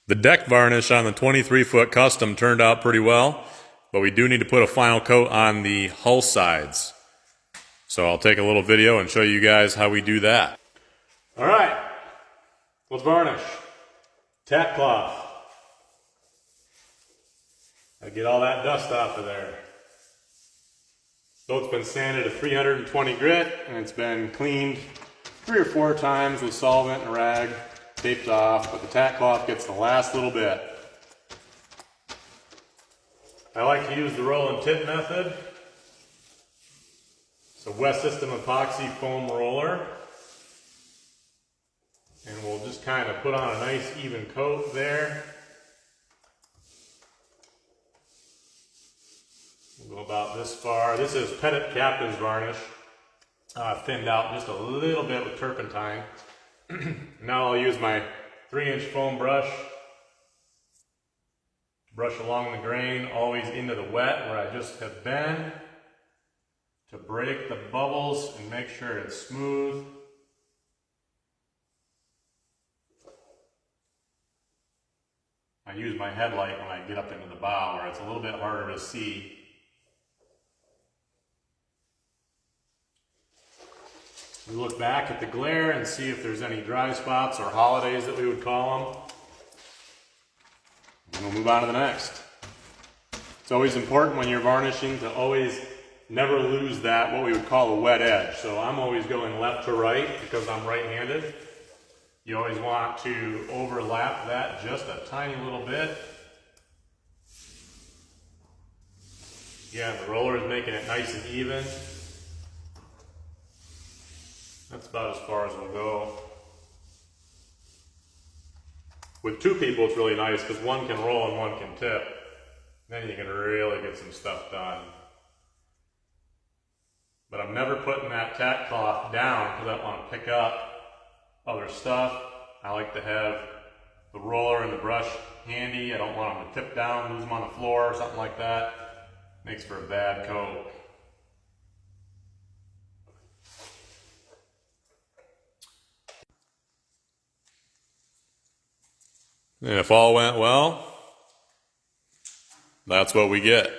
The deck varnish on the 23-foot Custom turned out pretty well, but we do need to put a final coat on the hull sides. So I'll take a little video and show you guys how we do that. Alright, let's varnish. Tack cloth. Gotta get all that dust off of there. So it's been sanded to 320 grit and it's been cleaned 3 or 4 times with solvent and a rag, taped off, but the tack cloth gets the last little bit. I like to use the roll and tip method. It's a West System epoxy foam roller. And we'll just kind of put on a nice even coat there. We'll go about this far. This is Pettit Captain's varnish. Thinned out just a little bit with turpentine. Now I'll use my 3-inch foam brush. Brush along the grain, always into the wet where I just have been, to break the bubbles and make sure it's smooth. I use my headlight when I get up into the bow where it's a little bit harder to see. We look back at the glare and see if there's any dry spots or holidays that we would call them. And we'll move on to the next. It's always important when you're varnishing to always never lose that, what we would call a wet edge. So I'm always going left to right because I'm right-handed. You always want to overlap that just a tiny little bit. Yeah, the roller is making it nice and even. That's about as far as we'll go. With 2 people, it's really nice because one can roll and one can tip. Then you can really get some stuff done. But I'm never putting that tack cloth down because I don't want to pick up other stuff. I like to have the roller and the brush handy. I don't want them to tip down, lose them on the floor or something like that. Makes for a bad coat. And if all went well, that's what we get.